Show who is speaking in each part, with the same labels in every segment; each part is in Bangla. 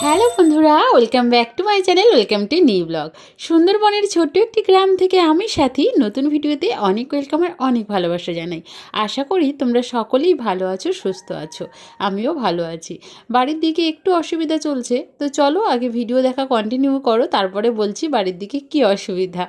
Speaker 1: হ্যালো বন্ধুরা, welcome back to my channel, welcome to new blog. সুন্দরবনের ছোট্ট একটি গ্রাম থেকে আমি সাথী নতুন ভিডিওতে অনেক ওয়েলকাম আর অনেক ভালোবাসা জানাই। আশা করি তোমরা সকলেই ভালো আছো, সুস্থ আছো। আমিও ভালো আছি। বাড়ির দিকে একটু অসুবিধা চলছে, তো চলো আগে ভিডিও দেখা কন্টিনিউ করো, তারপরে বলছি বাড়ির দিকে কি অসুবিধা।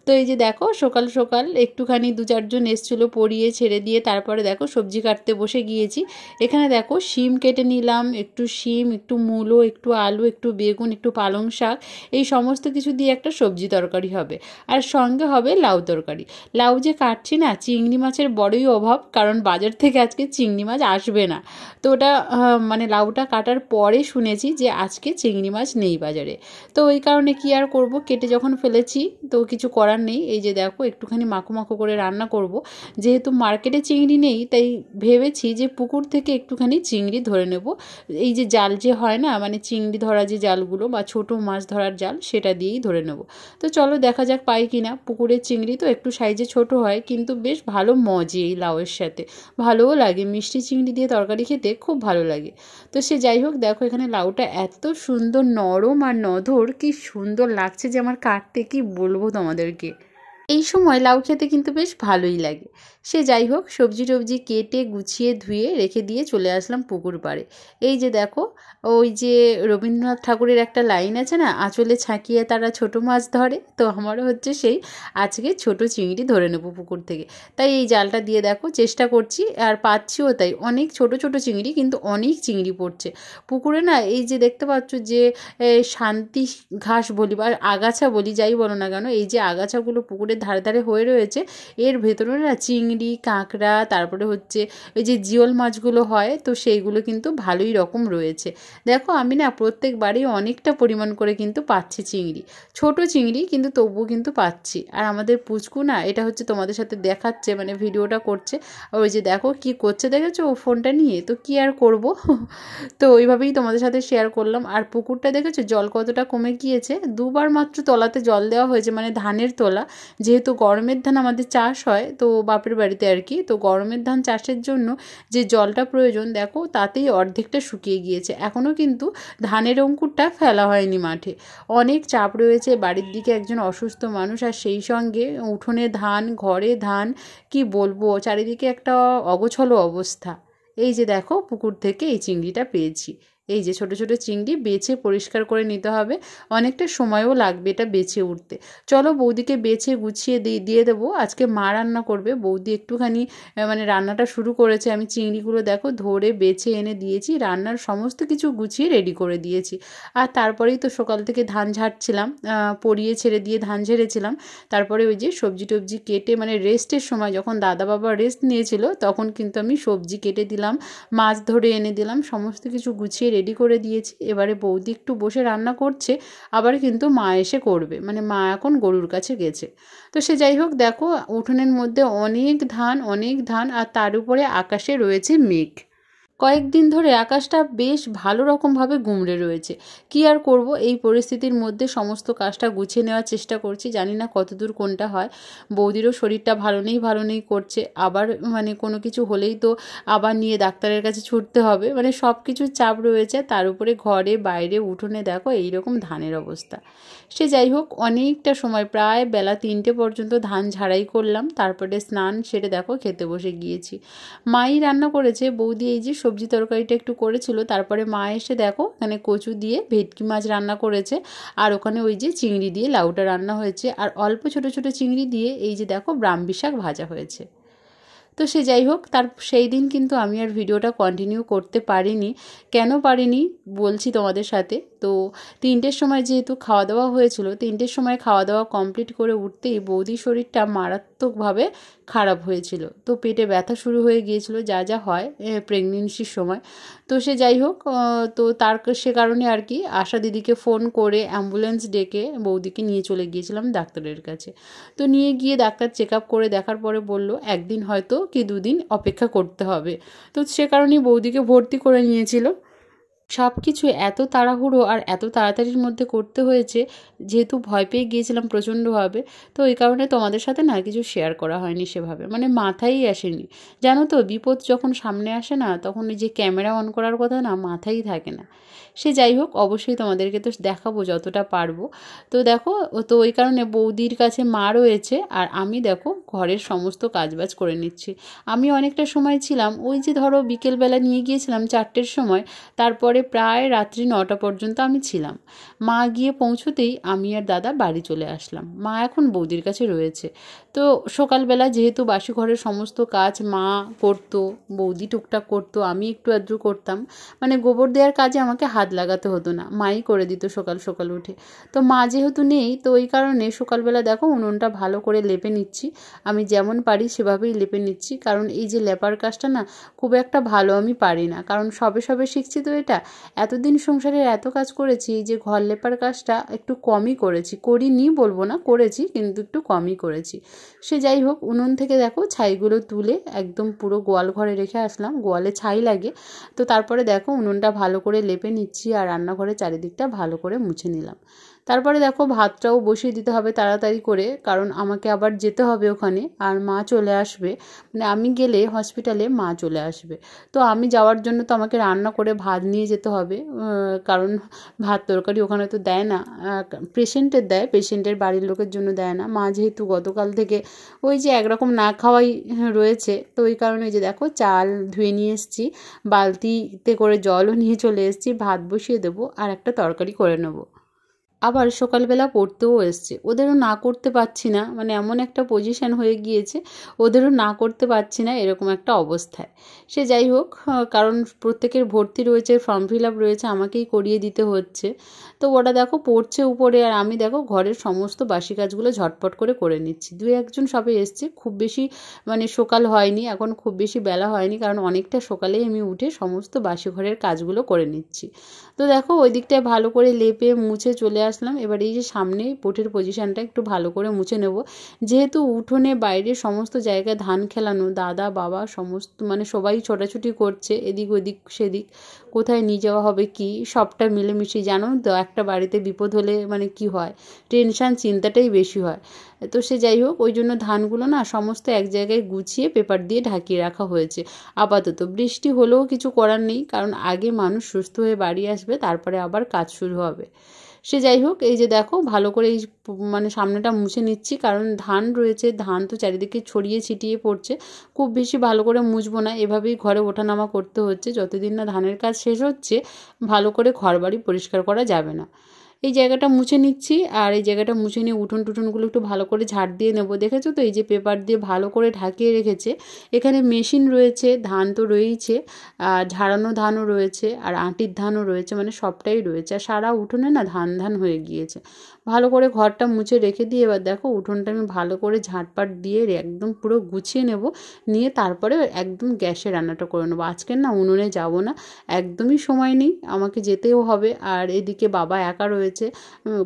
Speaker 1: তো এই যে দেখো সকাল সকাল একটুখানি 2-4 জন এসেছিলো, পরিয়ে ছেড়ে দিয়ে তারপরে দেখো সবজি কাটতে বসে গিয়েছি। এখানে দেখো শিম কেটে নিলাম, একটু শিম, একটু মূলো, একটু আলু, একটু বেগুন, একটু পালং শাক, এই সমস্ত কিছু দিয়ে একটা সবজি তরকারি হবে। আর সঙ্গে হবে লাউ তরকারি। লাউ যে কাটছি না, চিংড়ি মাছের বড়ই অভাব, কারণ বাজার থেকে আজকে চিংড়ি মাছ আসবে না। তো ওটা মানে লাউটা কাটার পরে শুনেছি যে আজকে চিংড়ি মাছ নেই বাজারে। তো ওই কারণে কি আর করব, কেটে যখন ফেলেছি তো কিছু করার নেই। এই যে দেখো একটুখানি মাখো মাখো করে রান্না করব। যেহেতু মার্কেটে চিংড়ি নেই, তাই ভেবেছি যে পুকুর থেকে একটুখানি চিংড়ি ধরে নেব। এই যে জাল যে হয় না, মানে চিংড়ি ধরা যে জালগুলো বা ছোট মাছ ধরার জাল, সেটা দিয়েই ধরে নেব। তো চলো দেখা যাক পাই কিনা। পুকুরের চিংড়ি তো একটু সাইজে ছোট হয়, কিন্তু বেশ ভালো মজে এই লাউয়ের সাথে, ভালোও লাগে। মিষ্টি চিংড়ি দিয়ে তরকারি খেতে খুব ভালো লাগে। তো সে যাই হোক, দেখো এখানে লাউটা এত সুন্দর নরম আর নধর, কি সুন্দর লাগছে যে আমার কাটতে কি বলবো তোমাদেরকে। এই সময় লাউ খেতে কিন্তু বেশ ভালোই লাগে। সে যাই হোক, সবজি টবজি কেটে গুছিয়ে ধুয়ে রেখে দিয়ে চলে আসলাম পুকুর পাড়ে। এই যে দেখো, ওই যে রবীন্দ্রনাথ ঠাকুরের একটা লাইন আছে না, আঁচলে ছাঁকিয়ে তারা ছোট মাছ ধরে, তো আমারও হচ্ছে সেই আজকে ছোট চিংড়ি ধরে নেবো পুকুর থেকে। তাই এই জালটা দিয়ে দেখো চেষ্টা করছি, আর পাচ্ছিও তাই। অনেক ছোট ছোট চিংড়ি, কিন্তু অনেক চিংড়ি পড়ছে পুকুরে না। এই যে দেখতে পাচ্ছ যে শান্তি ঘাস বলি বা আগাছা বলি, যাই বলো না কেন, এই যে আগাছাগুলো পুকুরের ধারে ধারে হয়ে রয়েছে, এর ভেতরে না চিংড়ি, কাঁকড়া, তারপরে হচ্ছে ওই যে জিওল মাছগুলো হয়, তো সেইগুলো কিন্তু ভালোই রকম রয়েছে। দেখো আমি না প্রত্যেকবারই অনেকটা পরিমাণ করে কিন্তু পাচ্ছি চিংড়ি, ছোট চিংড়ি, কিন্তু তবুও কিন্তু পাচ্ছি। আর আমাদের পুচকু না, এটা হচ্ছে তোমাদের সাথে দেখাচ্ছে, মানে ভিডিওটা করছে। ওই যে দেখো কি করছে দেখেছো ও ফোনটা নিয়ে, তো কি আর করব। তো ওইভাবেই তোমাদের সাথে শেয়ার করলাম। আর পুকুরটা দেখেছো জল কতটা কমে গিয়েছে, 2বার মাত্র তলাতে জল দেওয়া হয়েছে, মানে ধানের তোলা। যেহেতু গরমের ধান আমাদের চাষ হয়, তো বাপের বাড়িতে আর কি, তো গরমের ধান চাষের জন্য যে জলটা প্রয়োজন, দেখো তাতেই অর্ধেকটা শুকিয়ে গিয়েছে। এখনও কিন্তু ধানের অঙ্কুরটা ফেলা হয়নি মাঠে। অনেক চাপ রয়েছে বাড়ির দিকে, একজন অসুস্থ মানুষ, আর সেই সঙ্গে উঠোনে ধান, ঘরে ধান, কি বলবো, চারিদিকে একটা অগোছলো অবস্থা। এই যে দেখো পুকুর থেকে এই চিংড়িটা পেয়েছি। এই যে ছোট ছোট চিংড়ি বেছে পরিষ্কার করে নিতে হবে, অনেকটা সময়ও লাগবে এটা বেছে উঠতে। চলো বৌদিকে বেছে গুছিয়ে দিয়ে দেবো। আজকে মা রান্না করবে, বৌদি একটুখানি মানে রান্নাটা শুরু করেছে। আমি চিংড়িগুলো দেখো ধরে বেছে এনে দিয়েছি, রান্নার সমস্ত কিছু গুছিয়ে রেডি করে দিয়েছি। আর তারপরেই তো সকাল থেকে ধান ঝাড়ছিলাম, পরিয়ে ছেড়ে দিয়ে ধান ঝেড়েছিলাম। তারপরে ওই যে সবজি টবজি কেটে, মানে রেস্টের সময় যখন দাদা বাবা রেস্ট নিয়েছিল, তখন কিন্তু আমি সবজি কেটে দিলাম, মাছ ধরে এনে দিলাম, সমস্ত কিছু গুছিয়ে রেডি করে দিয়েছি। এবারে বৌদি একটু বসে রান্না করছে, আবার কিন্তু মা এসে করবে, মানে মা এখন গরুর কাছে গেছে। তো সে যাই হোক, দেখো উঠোনের মধ্যে অনেক ধান, আর তার উপরে আকাশে রয়েছে মেঘ। কয়েকদিন ধরে আকাশটা বেশ ভালো রকমভাবে গুমড়ে রয়েছে। কি আর করব, এই পরিস্থিতির মধ্যে সমস্ত কাজটা গুছিয়ে নেওয়ার চেষ্টা করছি, জানি না কতদূর কোনটা হয়। বৌদিরও শরীরটা ভালো নেই করছে, আবার মানে কোনো কিছু হলেই তো আবার নিয়ে ডাক্তারের কাছে ছুটতে হবে, মানে সব কিছুর চাপ রয়েছে। তার উপরে ঘরে বাইরে উঠোনে দেখো এইরকম ধানের অবস্থা। সে যাই হোক, অনেকটা সময় প্রায় বেলা 3টে পর্যন্ত ধান ঝাড়াই করলাম, তারপরে স্নান সেরে দেখো খেতে বসে গিয়েছি। মাই রান্না করেছে, বৌদি এই যে সবজি তরকারিটা একটু করেছিল, তারপরে মা এসে দেখো এখানে কচু দিয়ে ভেটকি মাছ রান্না করেছে, আর ওখানে ওই যে চিংড়ি দিয়ে লাউটা রান্না হয়েছে, আর অল্প ছোট ছোট চিংড়ি দিয়ে এই যে দেখো ব্রাহ্মী শাক ভাজা হয়েছে। তো সে যাই হোক, তার সেই দিন কিন্তু আমি আর ভিডিওটা কন্টিনিউ করতে পারিনি। কেন পারিনি বলছি তোমাদের সাথে। তো 3টের সময় যেহেতু খাওয়া দাওয়া হয়েছিল, 3টের সময় খাওয়া দাওয়া কমপ্লিট করে উঠতেই বৌদির শরীরটা মারাত্মকভাবে খারাপ হয়েছিল, তো পেটে ব্যথা শুরু হয়ে গিয়েছিল, যা যা হয় প্রেগনেন্সির সময়। তো সে যাই হোক, তো সে কারণে আর কি আশা দিদিকে ফোন করে অ্যাম্বুলেন্স ডেকে বৌদিকে নিয়ে চলে গিয়েছিলাম ডাক্তারের কাছে। তো নিয়ে গিয়ে ডাক্তার চেক আপ করে দেখার পরে বলল একদিন হয়তো কি দুদিন অপেক্ষা করতে হবে। তো সে কারণেই বৌদিকে ভর্তি করে নিয়েছিল। সব কিছু এত তাড়াহুড়ো আর এত তাড়াতাড়ির মধ্যে করতে হয়েছে, যেহেতু ভয় পেয়ে গিয়েছিলাম প্রচণ্ডভাবে, তো এই কারণে তোমাদের সাথে না কিছু শেয়ার করা হয়নি সেভাবে, মানে মাথায়ই আসেনি। জানো তো, বিপদ যখন সামনে আসে না, তখন ওই যে ক্যামেরা অন করার কথা না মাথায়ই থাকে না। সে যাই হোক, অবশ্যই তোমাদেরকে তো দেখাবো যতটা পারবো। তো দেখো, তো ওই কারণে বৌদির কাছে মা রয়েছে, আর আমি দেখো ঘরের সমস্ত কাজবাজ করে নিচ্ছি। আমি অনেকটা সময় ছিলাম, ওই যে ধরো বিকেলবেলা নিয়ে গিয়েছিলাম 4টের সময়, তারপরে প্রায় রাত্রি 9টা পর্যন্ত আমি ছিলাম। মা গিয়ে পৌঁছতেই আমি আর দাদা বাড়ি চলে আসলাম। মা এখন বৌদির কাছে রয়েছে। তো সকালবেলা যেহেতু বাসি ঘরের সমস্ত কাজ মা করতো, বৌদি টুকটাক করতো, আমি একটু আধটু করতাম, মানে গোবর দেওয়ার কাজে আমাকে হাত লাগাতে হতো না, মাই করে দিত সকাল সকাল উঠে। তো মা যেহেতু নেই, তো ওই কারণে সকালবেলা দেখো উনুনটা ভালো করে লেপে নিচ্ছি। আমি যেমন পারি সেভাবেই লেপে নিচ্ছি, কারণ এই যে লেপার কাজটা না খুব একটা ভালো আমি পারি না, কারণ সবে সবে শিখছি। তো এটা এতদিন সংসারের এত কাজ করেছি, যে ঘর লেপার কাজটা একটু কমই করেছি, করিনি বলবো না, করেছি কিন্তু একটু কমই করেছি। সে যাই হোক, উনুন থেকে দেখো ছাইগুলো তুলে একদম পুরো গোয়াল ঘরে রেখে আসলাম, গোয়ালে ছাই লাগে। তো তারপরে দেখো উনুনটা ভালো করে লেপে নিচ্ছি, আর রান্নাঘরের চারিদিকটা ভালো করে মুছে নিলাম। তারপরে দেখো ভাতটাও বসিয়ে দিতে হবে তাড়াতাড়ি করে, কারণ আমাকে আবার যেতে হবে ওখানে, আর মা চলে আসবে, মানে আমি গেলে হসপিটালে মা চলে আসবে। তো আমি যাওয়ার জন্য তো আমাকে রান্না করে ভাত নিয়ে যেতে হবে, কারণ ভাত তরকারি ওখানে তো দেয় না, পেশেন্টের দেয়, পেশেন্টের বাড়ির লোকের জন্য দেয় না। মা যেহেতু গতকাল থেকে ওই যে একরকম না খাওয়াই রয়েছে, তো ওই কারণে যে দেখো চাল ধুয়ে নিয়ে এসেছি, বালতিতে করে জলও নিয়ে চলে এসেছি, ভাত বসিয়ে দেবো আর একটা তরকারি করে নেবো। আবার সকালবেলা পড়তেও এসছে, ওদেরও না করতে পারছি না, মানে এমন একটা পজিশান হয়ে গিয়েছে, ওদেরও না করতে পারছি না, এরকম একটা অবস্থায়। সে যাই হোক, কারণ প্রত্যেকের ভর্তি রয়েছে, ফর্ম ফিল আপ রয়েছে, আমাকেই করিয়ে দিতে হচ্ছে। তো ওরা দেখো পড়ছে উপরে, আর আমি দেখো ঘরের সমস্ত বাসি কাজগুলো ঝটপট করে নিচ্ছি। 2-1জন সবে এসছে, খুব বেশি মানে সকাল হয়নি, এখন খুব বেশি বেলা হয়নি, কারণ অনেকটা সকালেই আমি উঠে সমস্ত বাসি ঘরের কাজগুলো করে নিচ্ছি। তো দেখো ওই দিকটায় ভালো করে লেপে মুছে চলে আসলাম। এবার এই যে সামনে পোটের পজিশানটা একটু ভালো করে মুছে নেব, যেহেতু উঠোনে বাইরে সমস্ত জায়গায় ধান খেলানো, দাদা বাবা সমস্ত মানে সবাই ছোটাছুটি করছে, এদিক ওদিক সেদিক, কোথায় নিয়ে যাওয়া হবে কি, সবটা মিলেমিশে। জানো তো একটা বাড়িতে বিপদ হলে মানে কি হয়, টেনশান চিন্তাটাই বেশি হয়। তো সে যাই হোক, ওই জন্য ধানগুলো না সমস্ত এক জায়গায় গুছিয়ে পেপার দিয়ে ঢাকিয়ে রাখা হয়েছে আপাতত। বৃষ্টি হলেও কিছু করার নেই, কারণ আগে মানুষ সুস্থ হয়ে বাড়ি আসবে, তারপরে আবার কাজ শুরু হবে। সে যাই হোক, এই যে দেখো ভালো করে এই মানে সামনেটা মুছে নিচ্ছি, কারণ ধান রয়েছে, ধান তো চারিদিকে ছড়িয়ে ছিটিয়ে পড়ছে, খুব বেশি ভালো করে মুছবো না, এভাবেই ঘরে ওঠানামা করতে হচ্ছে, যতদিন না ধানের কাজ শেষ হচ্ছে ভালো করে ঘরবাড়ি পরিষ্কার করা যাবে না। এই জায়গাটা মুছে নিচ্ছি, আর এই জায়গাটা মুছে নিয়ে উঠোন টুঠোনগুলো একটু ভালো করে ঝাড় দিয়ে নেবো। দেখেছো তো, এই যে পেপার দিয়ে ভালো করে ঢাকিয়ে রেখেছে, এখানে মেশিন রয়েছে, ধান তো রয়েইছে, আর ঝাড়ানো ধানও রয়েছে, আর আঁটির ধানও রয়েছে, মানে সবটাই রয়েছে, আর সারা উঠোনে না ধান ধান হয়ে গিয়েছে। ভালো করে ঘরটা মুছে রেখে দিয়ে এবার দেখো উঠোনটা আমি ভালো করে ঝাঁটপাট দিয়ে একদম পুরো গুছিয়ে নেব, নিয়ে তারপরে একদম গ্যাসে রান্নাটা করে নেবো। আজকে না উনুনে যাব না, একদমই সময় নেই, আমাকে যেতেও হবে। আর এদিকে বাবা একা রয়েছে,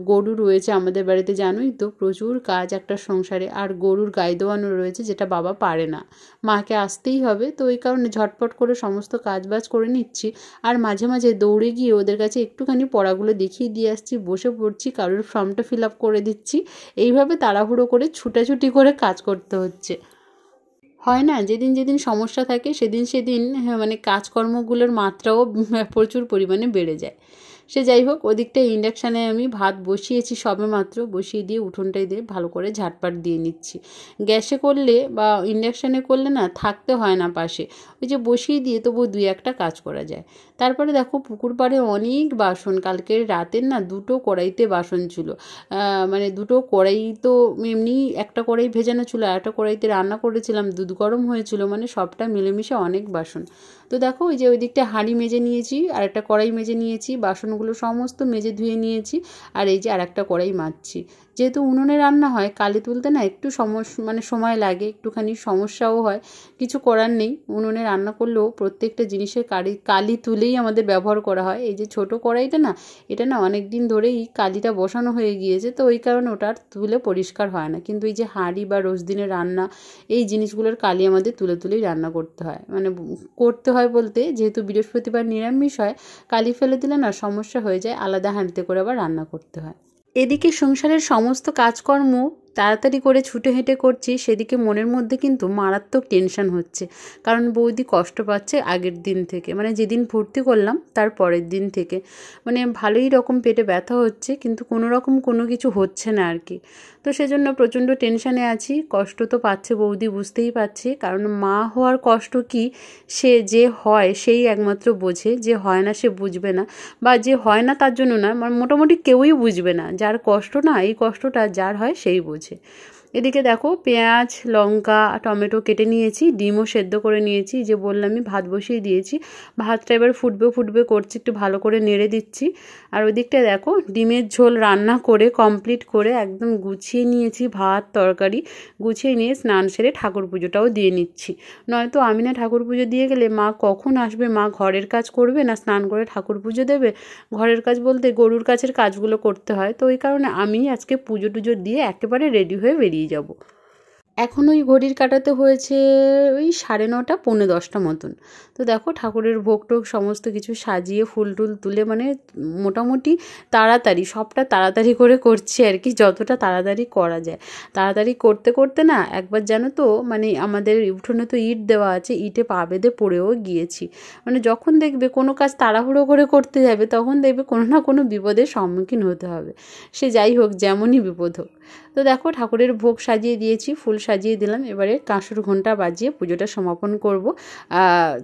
Speaker 1: গরু রয়েছে আমাদের বাড়িতে, জানোই তো প্রচুর কাজ একটা সংসারে, আর গরুর গাই দোয়ানো রয়েছে, যেটা বাবা পারে না, মাকে আসতেই হবে। তো ওই কারণে ঝটপট করে সমস্ত কাজবাজ করে নিচ্ছি, আর মাঝে মাঝে দৌড়ে গিয়ে ওদের কাছে একটুখানি পড়াগুলো দেখিয়ে দিয়ে আসছি, বসে পড়ছি, কারোর ফর্মটা ফিল আপ করে দিচ্ছি, এইভাবে তাড়াহুড়ো করে ছুটাছুটি করে কাজ করতে হচ্ছে। হয় না, যেদিন যেদিন সমস্যা থাকে সেদিন সেদিন মানে কাজকর্মগুলোর মাত্রাও প্রচুর পরিমাণে বেড়ে যায়। সে যাই হোক, ওদিকটা ইন্ডাকশানে আমি ভাত বসিয়েছি, সবে মাত্র বসিয়ে দিয়ে উঠোনটাই দিয়ে ভালো করে ঝাটপাট দিয়ে নিচ্ছি। গ্যাসে করলে বা ইন্ডাকশানে করলে না থাকতে হয় না পাশে, ওই যে বসিয়ে দিয়ে তবু 2-1টা কাজ করা যায়। তারপরে দেখো পুকুর পাড়ে অনেক বাসন, কালকের রাতের না 2টো কড়াইতে বাসন ছিল, মানে 2টো কড়াই তো এমনি, একটা কড়াই ভেজানো ছিল, আর একটা কড়াইতে রান্না করেছিলাম, দুধ গরম হয়েছিল, মানে সবটা মিলেমিশে অনেক বাসন। তো দেখো ওই যে ওই দিকটা হাঁড়ি মেজে নিয়েছি, আর একটা কড়াই মেজে নিয়েছি, বাসনগুলো সমস্ত মেজে ধুয়ে নিয়েছি, আর এই যে আর একটা কড়াই মাজছি। যেহেতু উনুনে রান্না হয়, কালি তুলতে না একটু সময় লাগে, একটুখানি সমস্যাও হয়। কিছু করার নেই, উনুনে রান্না করলেও প্রত্যেকটা জিনিসের কালি তুলেই আমাদের ব্যবহার করা হয়। এই যে ছোটো কড়াইটা না, এটা না অনেক দিন ধরেই কালিটা বসানো হয়ে গিয়েছে, তো ওই কারণে ওটা আর তুলে পরিষ্কার হয় না। কিন্তু এই যে হাঁড়ি বা রোজ দিনের রান্না, এই জিনিসগুলোর কালি আমাদের তুলেই রান্না করতে হয়। মানে করতে হয় বলতে, যেহেতু বৃহস্পতিবার নিরামিষ হয়, কালি ফেলে দিলে না সমস্যা হয়ে যায়, আলাদা হাঁড়িতে করে আবার রান্না করতে হয়। এদিকে সংসারের সমস্ত কাজকর্ম তাড়াতাড়ি করে ছুটে হেঁটে করছি, সেদিকে মনের মধ্যে কিন্তু মারাত্মক টেনশন হচ্ছে। কারণ বৌদি কষ্ট পাচ্ছে আগের দিন থেকে, মানে যেদিন ভর্তি করলাম তার পরের দিন থেকে। মানে ভালোই রকম পেটে ব্যথা হচ্ছে, কিন্তু কোনো রকম কোনো কিছু হচ্ছে না আর কি। তো সেজন্য প্রচণ্ড টেনশানে আছি। কষ্ট তো পাচ্ছে বৌদি, বুঝতেই পারছি, কারণ মা হওয়ার কষ্ট কি সে যে হয় সেই একমাত্র বোঝে, যে হয় না সে বুঝবে না, বা যে হয় না তার জন্য না, মানে মোটামুটি কেউই বুঝবে না। যার কষ্ট না, এই কষ্টটা যার হয় সেই বোঝে। এদিকে দেখো পেঁয়াজ, লঙ্কা, টমেটো কেটে নিয়েছি, ডিমও সেদ্ধ করে নিয়েছি, যে বললামই ভাত বসিয়ে দিয়েছি। ভাতটা এবার ফুটবে করছি, একটু ভালো করে নেড়ে দিচ্ছি। আর ওই দিকটা দেখো ডিমের ঝোল রান্না করে কমপ্লিট করে একদম গুছিয়ে নিয়েছি, ভাত তরকারি গুছিয়ে নিয়ে স্নান সেরে ঠাকুর পুজোটাও দিয়ে নিচ্ছি। নয়তো আমি না ঠাকুর পুজো দিয়ে গেলে মা কখন আসবে, মা ঘরের কাজ করবে না স্নান করে ঠাকুর পুজো দেবে। ঘরের কাজ বলতে গরুর কাছের কাজগুলো করতে হয়, তো ওই কারণে আমি আজকে পুজো টুজো দিয়ে একেবারে রেডি হয়ে বেরিয়ে যাব। এখন ওই ঘড়ির কাটাতে হয়েছে ওই 9:30 10:45 মতন। তো দেখো ঠাকুরের ভোগ টোগ সমস্ত কিছু সাজিয়ে ফুল টুল তুলে, মানে মোটামুটি তাড়াতাড়ি সবটা তাড়াতাড়ি করে করছি আর কি, যতটা তাড়াতাড়ি করা যায়। তাড়াতাড়ি করতে করতে না একবার জানো তো, মানে আমাদের উঠোনে তো ইট দেওয়া আছে, ইটে পা বেঁধে পড়েও গিয়েছি। মানে যখন দেখবে কোনো কাজ তাড়াহুড়ো করে করতে যাবে, তখন দেখবে কোনো না কোনো বিপদের সম্মুখীন হতে হবে, সে যাই হোক, যেমনই বিপদ হোক। তো দেখো ঠাকুরের ভোগ সাজিয়ে দিয়েছি, ফুল সাজিয়ে দিলাম। এবারে কাঁসর ঘণ্টা বাজিয়ে পুজোটা সমাপন করব,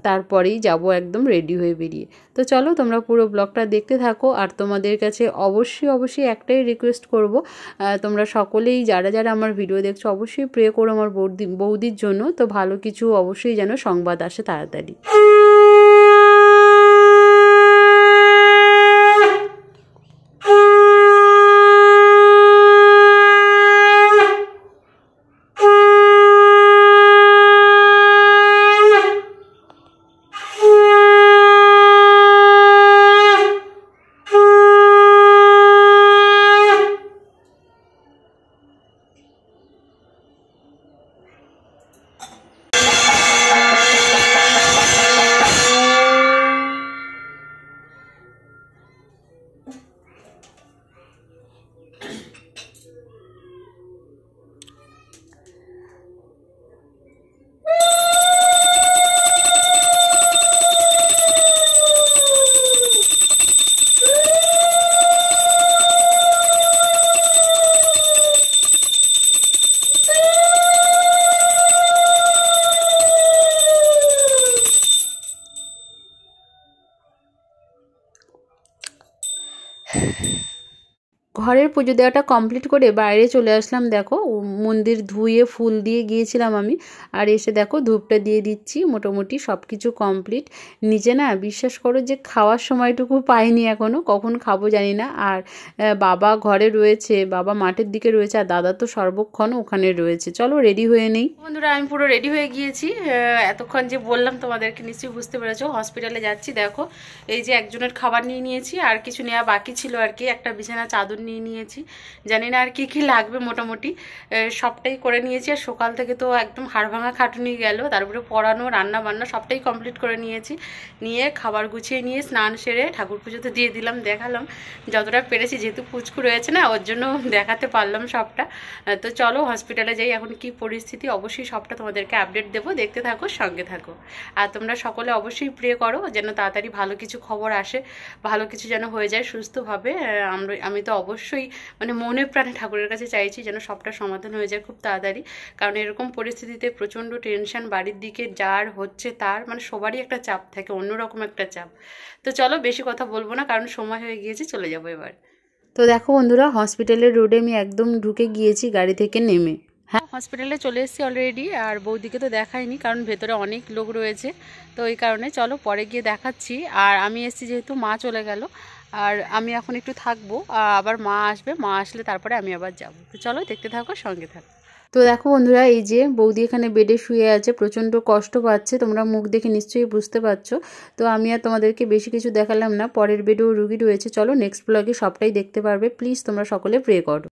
Speaker 1: তারপরেই যাব একদম রেডি হয়ে বেরিয়ে। তো চলো তোমরা পুরো ব্লগটা দেখতে থাকো। আর তোমাদের কাছে অবশ্যই একটাই রিকোয়েস্ট করব, তোমরা সকলেই যারা আমার ভিডিও দেখছো অবশ্যই প্রে করো আমার বৌদির জন্য। তো ভালো কিছু অবশ্যই যেন সংবাদ আসে তাড়াতাড়ি। ঘরের পুজো দেওয়াটা কমপ্লিট করে বাইরে চলে আসলাম। দেখো মন্দির ধুয়ে ফুল দিয়ে গিয়েছিলাম আমি, আর এসে দেখো ধূপটা দিয়ে দিচ্ছি। মোটামুটি সব কিছু কমপ্লিট। নিজে না বিশ্বাস করো যে খাওয়ার সময়টুকু পাইনি এখনও, কখন খাবো জানি না। আর বাবা ঘরে রয়েছে, বাবা মাঠের দিকে রয়েছে, আর দাদা তো সর্বক্ষণ ওখানে রয়েছে। চলো রেডি হয়ে নেই। বন্ধুরা আমি পুরো রেডি হয়ে গিয়েছি। এতক্ষণ যে বললাম তোমাদেরকে নিশ্চয়ই বুঝতে পেরেছো, হসপিটালে যাচ্ছি। দেখো এই যে একজনের খাবার নিয়ে নিয়েছি, আর কিছু নেওয়া বাকি ছিল আর কি। একটা বিছানা চাদর নিয়ে নিয়েছি, জানি না আর কি কি লাগবে, মোটামুটি সবটাই করে নিয়েছি। আর সকাল থেকে তো একদম হাড় ভাঙা খাটুনি গেল, তারপরে পড়ানো, রান্না বান্না সবটাই কমপ্লিট করে নিয়েছি। নিয়ে খাবার গুছিয়ে নিয়ে স্নান সেরে ঠাকুর পুজোতে দিয়ে দিলাম, দেখালাম যতটা পেরেছি, যেহেতু পুচকু রয়েছে না, ওর জন্য দেখাতে পারলাম সবটা। তো চলো হসপিটালে যাই, এখন কি পরিস্থিতি অবশ্যই সবটা তোমাদেরকে আপডেট দেবো, দেখতে থাকো, সঙ্গে থাকো। আর তোমরা সকলে অবশ্যই প্রে করো যেন তাড়াতাড়ি ভালো কিছু খবর আসে, ভালো কিছু যেন হয়ে যায় সুস্থভাবে। আমি তো অবশ্যই মানে মনে প্রাণে ঠাকুরের কাছে চাইছি যেন সবটা সমাধান হয়ে যায় খুব তাড়াতাড়ি। কারণ এরকম পরিস্থিতিতে প্রচণ্ড টেনশন, বাড়ির দিকে যার হচ্ছে তার, মানে সবারই একটা চাপ থাকে, অন্যরকম একটা চাপ। তো চলো বেশি কথা বলবো না, কারণ সময় হয়ে গিয়েছে, চলে যাবো এবার। তো দেখো বন্ধুরা হসপিটালের রোডে আমি একদম ঢুকে গিয়েছি গাড়ি থেকে নেমে। হ্যাঁ, হসপিটালে চলে এসেছি অলরেডি। আর বৌদিকে তো দেখাইনি, কারণ ভেতরে অনেক লোক রয়েছে, তো এই কারণে চলো পরে গিয়ে দেখাচ্ছি। আর আমি এসেছি যেহেতু, মা চলে গেল, আর আমি এখন একটু থাকবো, আবার মা আসবে, মা আসলে তারপরে আমি আবার যাবো। তো চলো দেখতে থাকো, সঙ্গে থাকো। তো দেখো বন্ধুরা, এই যে বৌদি এখানে বেডে শুয়ে আছে, প্রচণ্ড কষ্ট পাচ্ছে, তোমরা মুখ দেখে নিশ্চয়ই বুঝতে পারছো। তো আমি আর তোমাদেরকে বেশি কিছু দেখালাম না, পরের বেডেও রুগী রয়েছে, চলো নেক্সট ব্লগে সবটাই দেখতে পারবে। প্লিজ তোমরা সকলে প্রে করো।